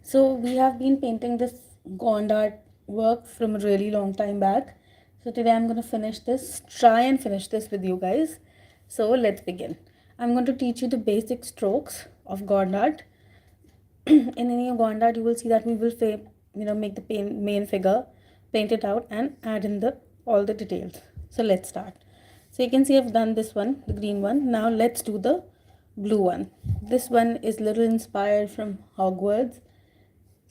So we have been painting this Gond art work from a really long time back. So today I'm going to try and finish this with you guys. So let's begin. I'm going to teach you the basic strokes of Gond art. In any Gond art, you will see that we will make the main figure, paint it out and add in the all the details. So let's start. So you can see I've done this one, the green one. Now let's do the blue one. This one is little inspired from Hogwarts.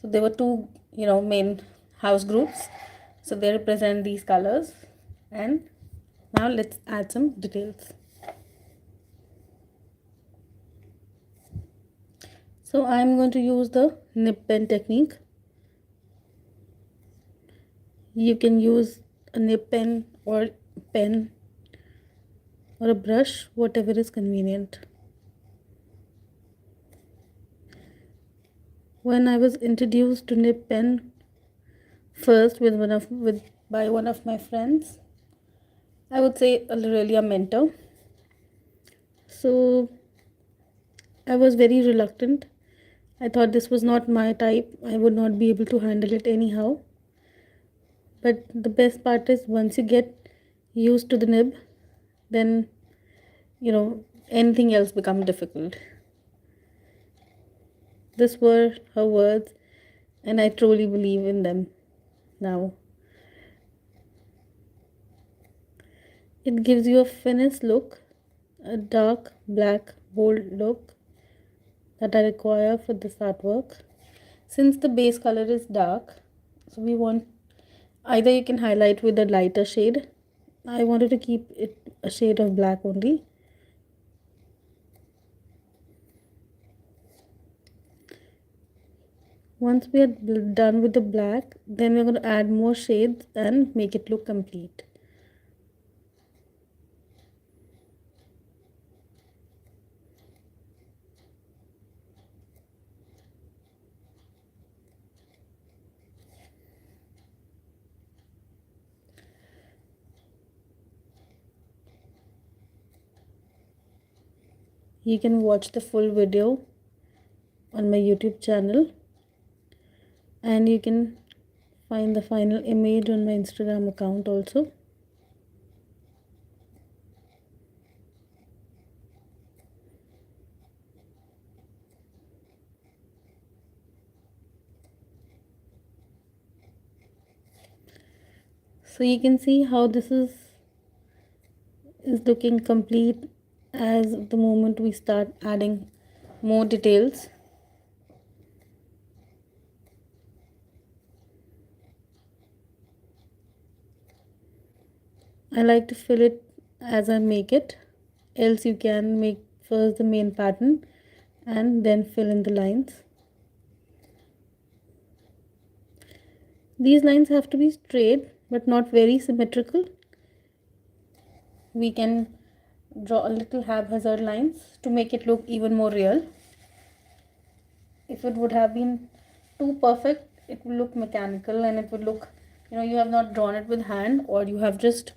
So there were two, main house groups. So they represent these colors. And now let's add some details. So I'm going to use the nib pen technique. You can use a nib pen or pen or a brush, whatever is convenient. When I was introduced to nib pen first by one of my friends, I would say really a mentor. So I was very reluctant. I thought this was not my type. I would not be able to handle it anyhow. But the best part is once you get used to the nib, then anything else becomes difficult. These were her words, and I truly believe in them now. It gives you a finished look, a dark, black, bold look that I require for this artwork. Since the base color is dark, so we want either you can highlight with a lighter shade. I wanted to keep it a shade of black only. Once we are done with the black, then we're going to add more shades and make it look complete. You can watch the full video on my YouTube channel, and you can find the final image on my Instagram account also. So you can see how this is looking complete as the moment we start adding more details. I like to fill it as I make it, else you can make first the main pattern and then fill in the lines. These lines have to be straight but not very symmetrical. We can draw a little haphazard lines to make it look even more real. If it would have been too perfect, it would look mechanical and it would look, you have not drawn it with hand, or you have just,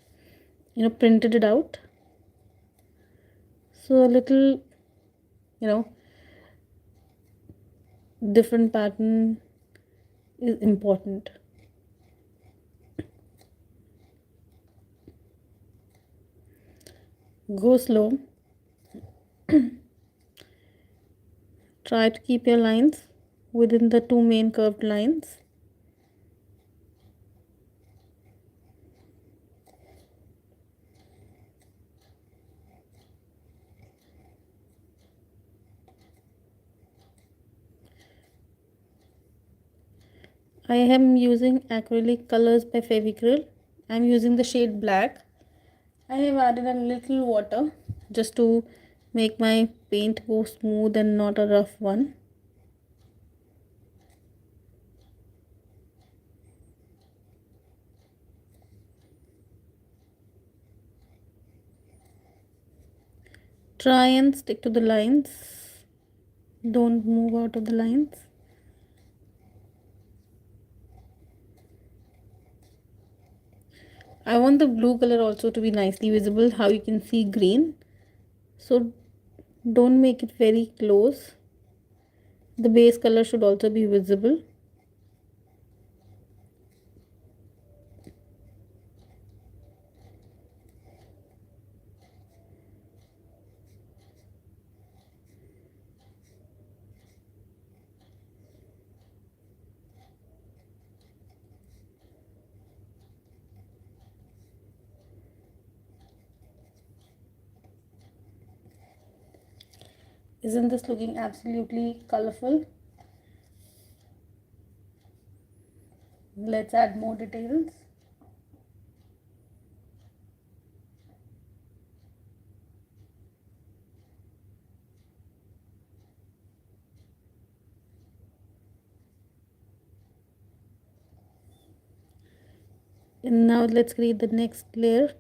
printed it out. So a little, different pattern is important. Go slow. Try to keep your lines within the two main curved lines. I am using acrylic colors by Fevicryl. I am using the shade black. I have added a little water just to make my paint go smooth and not a rough one. Try and stick to the lines. Don't move out of the lines. I want the blue color also to be nicely visible, how you can see green. So don't make it very close. The base color should also be visible. Isn't this looking absolutely colorful? Let's add more details. And now let's create the next layer.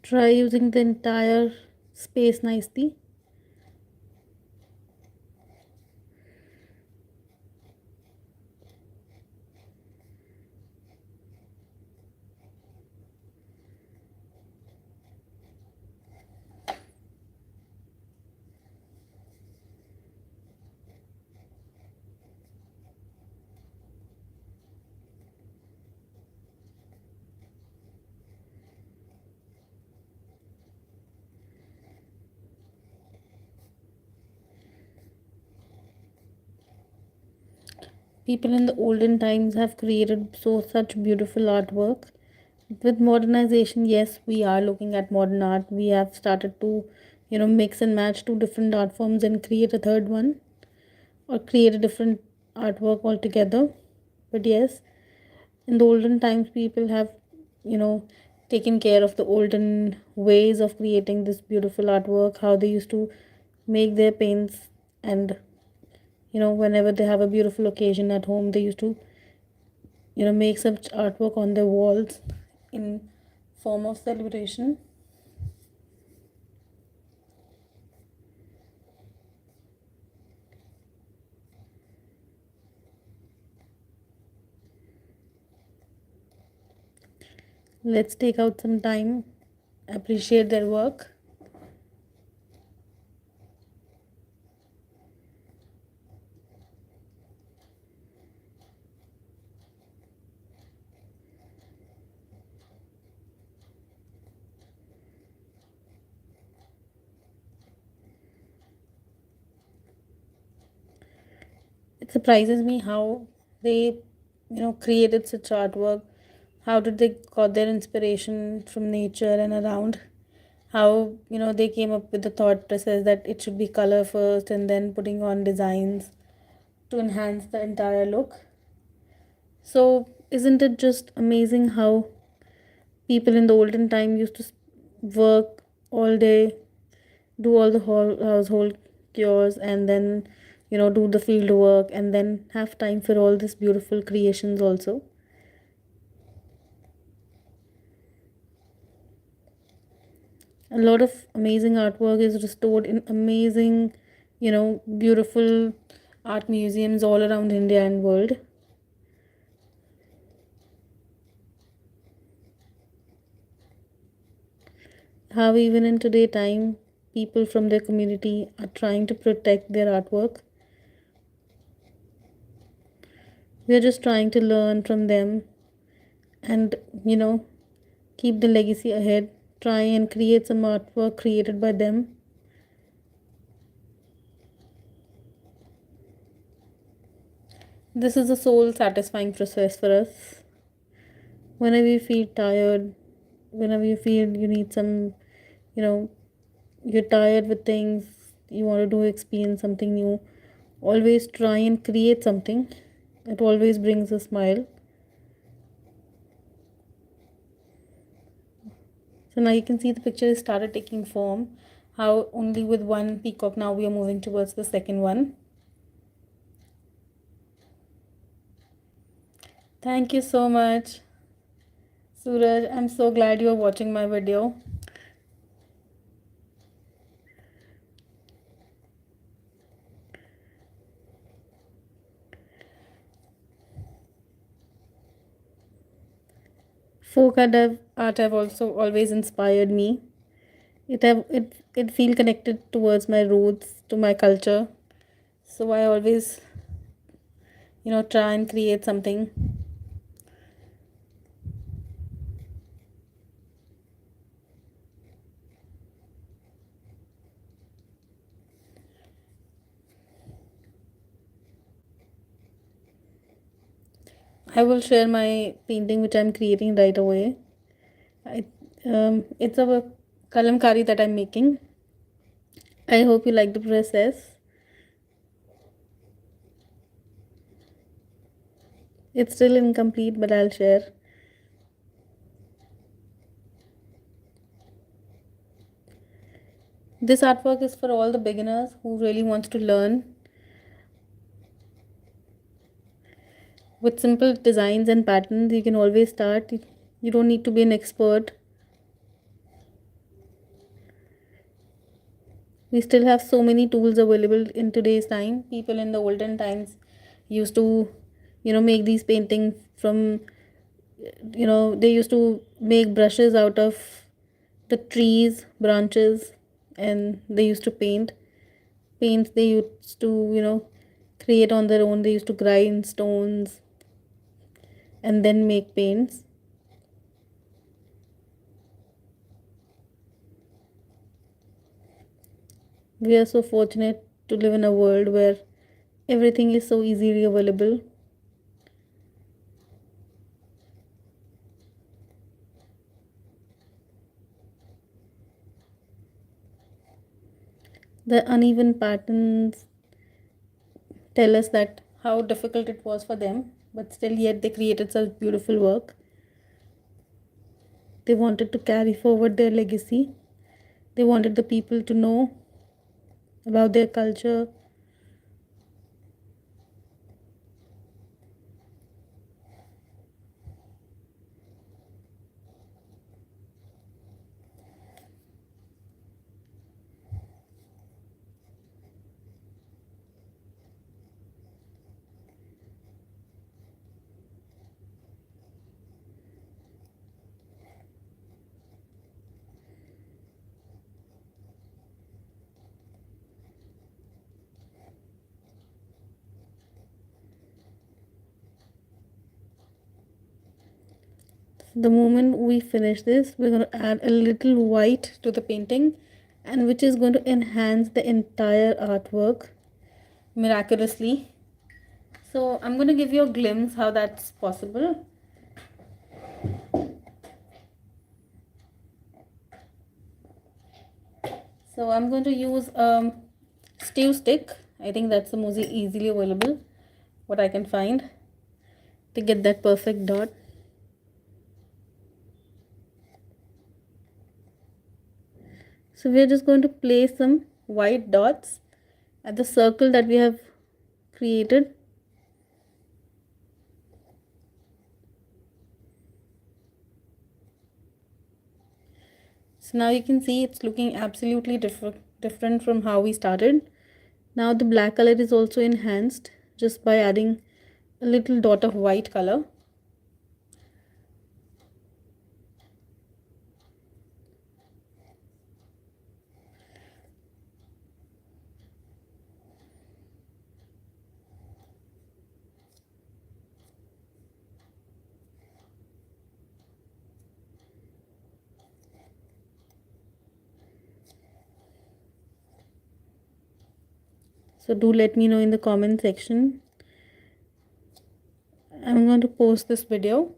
Try using the entire space nicely. People in the olden times have created such beautiful artwork. With modernization, yes, we are looking at modern art. We have started to, mix and match two different art forms and create a third one, or create a different artwork altogether. But yes, in the olden times, people have, you know, taken care of the olden ways of creating this beautiful artwork, how they used to make their paints, and whenever they have a beautiful occasion at home, they used to make such artwork on their walls in form of celebration. Let's take out some time, appreciate their work. It surprises me how they created such artwork. How did they got their inspiration from nature and around? How they came up with the thought process that it should be color first and then putting on designs to enhance the entire look. So isn't it just amazing how people in the olden time used to work all day, do all the whole household chores, and then do the field work, and then have time for all these beautiful creations also. A lot of amazing artwork is restored in amazing, beautiful art museums all around India and world. How even in today time, people from their community are trying to protect their artwork. We are just trying to learn from them and keep the legacy ahead, try and create some artwork created by them. This is a soul satisfying process for us. Whenever you feel tired, whenever you feel you need some, you know, you're tired with things, you want to do experience something new, always try and create something. It always brings a smile. So now you can see the picture has started taking form. How only with one peacock now we are moving towards the second one. Thank you so much, Suraj. I'm so glad you are watching my video. Folk art have also always inspired me. It feel connected towards my roots, to my culture. So I always, try and create something. I will share my painting which I'm creating right away. It's a kalamkari that I'm making. I hope you like the process. It's still incomplete, but I'll share. This artwork is for all the beginners who really wants to learn. With simple designs and patterns, you can always start. You don't need to be an expert. We still have so many tools available in today's time. People in the olden times used to, make these paintings from, they used to make brushes out of the trees, branches, and they used to paints they used to, create on their own. They used to grind stones and then make paints. We are so fortunate to live in a world where everything is so easily available. The uneven patterns tell us that how difficult it was for them, but still yet they created such beautiful work. They wanted to carry forward their legacy. They wanted the people to know about their culture. The moment we finish this, we're going to add a little white to the painting, and which is going to enhance the entire artwork miraculously. So I'm going to give you a glimpse how that's possible. So I'm going to use stew stick. I think that's the most easily available, what I can find, to get that perfect dot. So we're just going to place some white dots at the circle that we have created. So now you can see it's looking absolutely different from how we started. Now the black color is also enhanced just by adding a little dot of white color. So do let me know in the comment section. I'm going to post this video.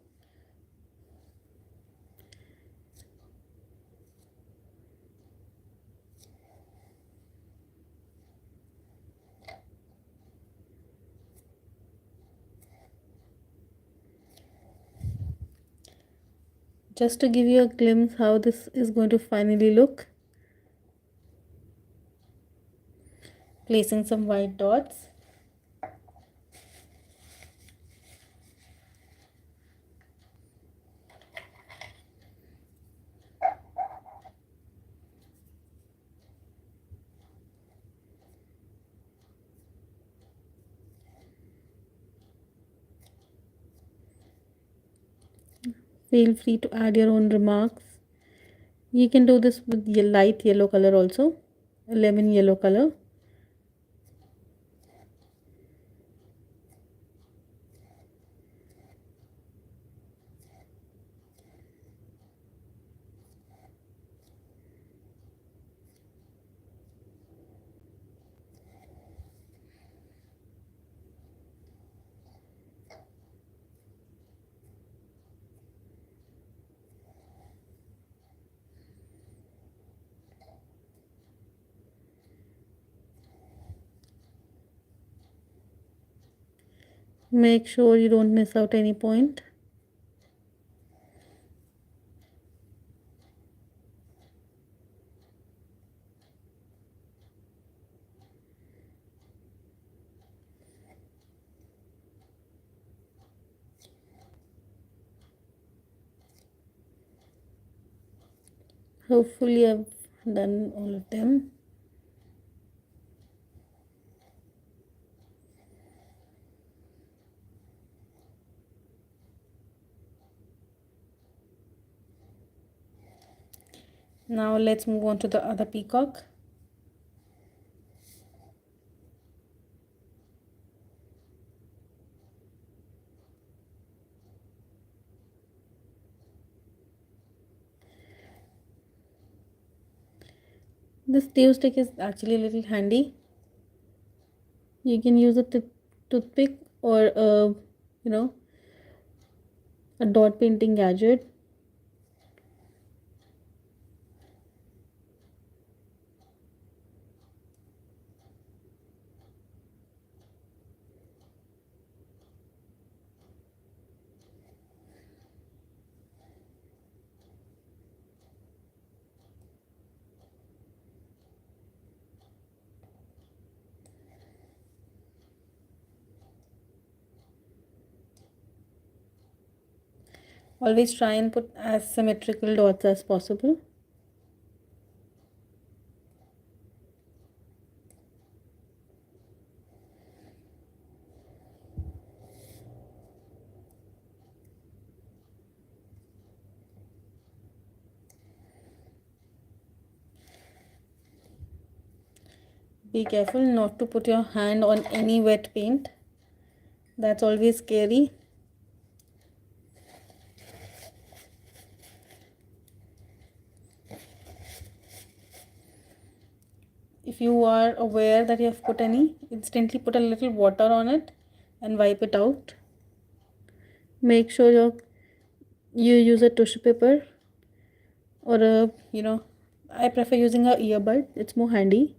Just to give you a glimpse how this is going to finally look. Placing some white dots. Feel free to add your own remarks. You can do this with light yellow color also, a lemon yellow color. Make sure you don't miss out any point. Hopefully I've done all of them. Now let's move on to the other peacock. This tail stick is actually a little handy. You can use a toothpick or a dot painting gadget. Always try and put as symmetrical dots as possible. Be careful not to put your hand on any wet paint. That's always scary. If you are aware that you have put any, instantly put a little water on it and wipe it out. Make sure you use a tissue paper or I prefer using a earbud. It's more handy.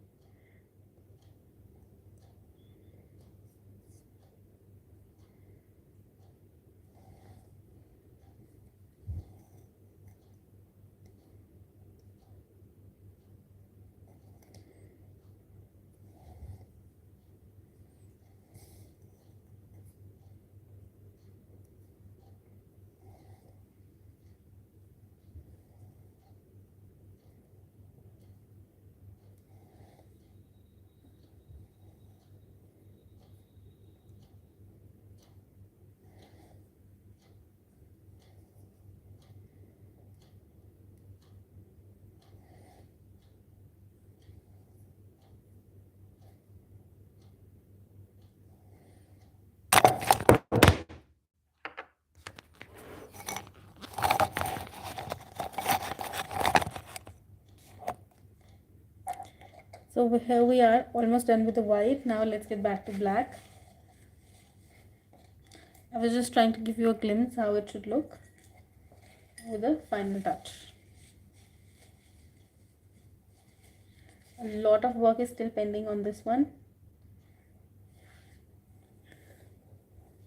So here we are, almost done with the white. Now let's get back to black. I was just trying to give you a glimpse how it should look with a final touch. A lot of work is still pending on this one.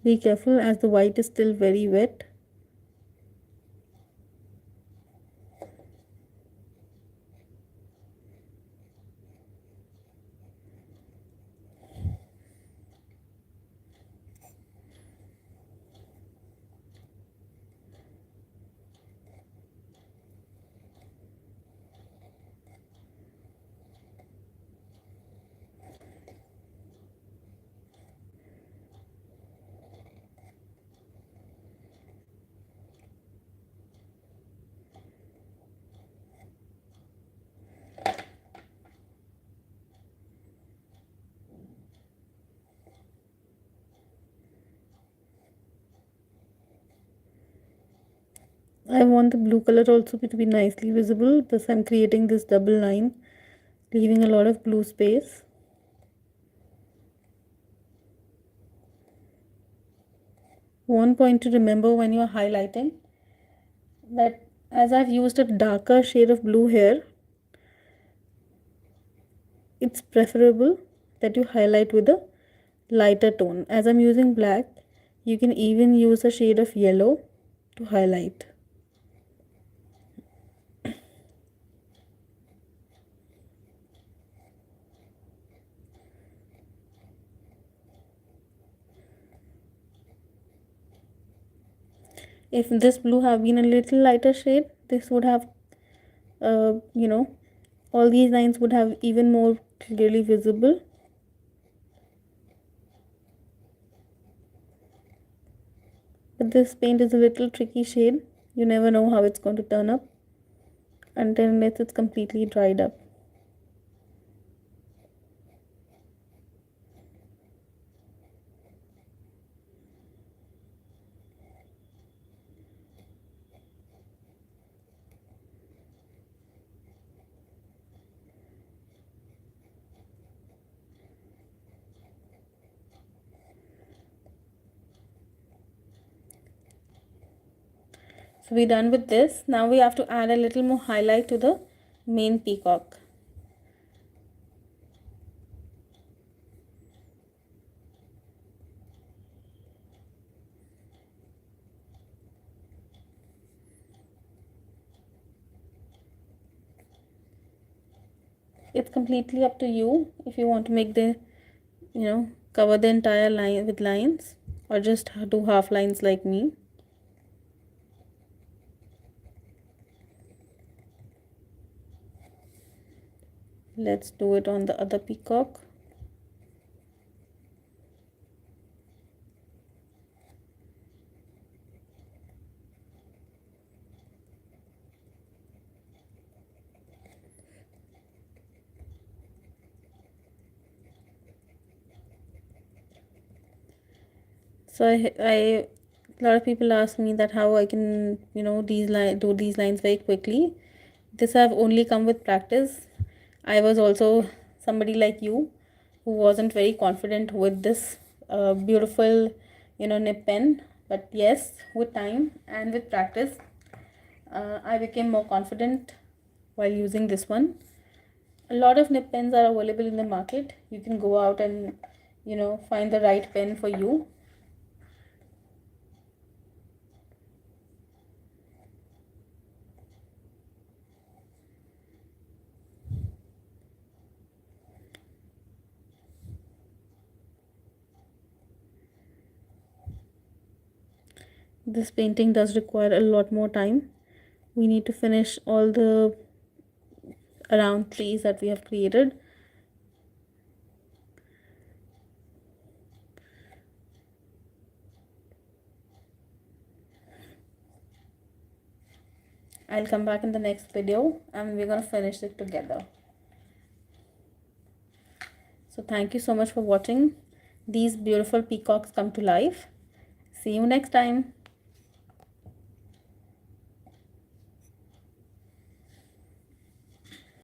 Be careful as the white is still very wet. I want the blue color also to be nicely visible, thus I'm creating this double line, leaving a lot of blue space. One point to remember when you're highlighting, that as I've used a darker shade of blue here, it's preferable that you highlight with a lighter tone. As I'm using black, you can even use a shade of yellow to highlight. If this blue have been a little lighter shade, this would have all these lines would have even more clearly visible. But this paint is a little tricky shade. You never know how it's going to turn up until it's completely dried up. So we're done with this. Now we have to add a little more highlight to the main peacock. It's completely up to you if you want to make the, cover the entire line with lines, or just do half lines like me. Let's do it on the other peacock. So a lot of people ask me that how I can, do these lines very quickly. This have only come with practice. I was also somebody like you who wasn't very confident with this beautiful, nib pen. But yes, with time and with practice, I became more confident while using this one. A lot of nib pens are available in the market. You can go out and, find the right pen for you. This painting does require a lot more time. We need to finish all the around trees that we have created. I'll come back in the next video and we're going to finish it together. So thank you so much for watching these beautiful peacocks come to life. See you next time.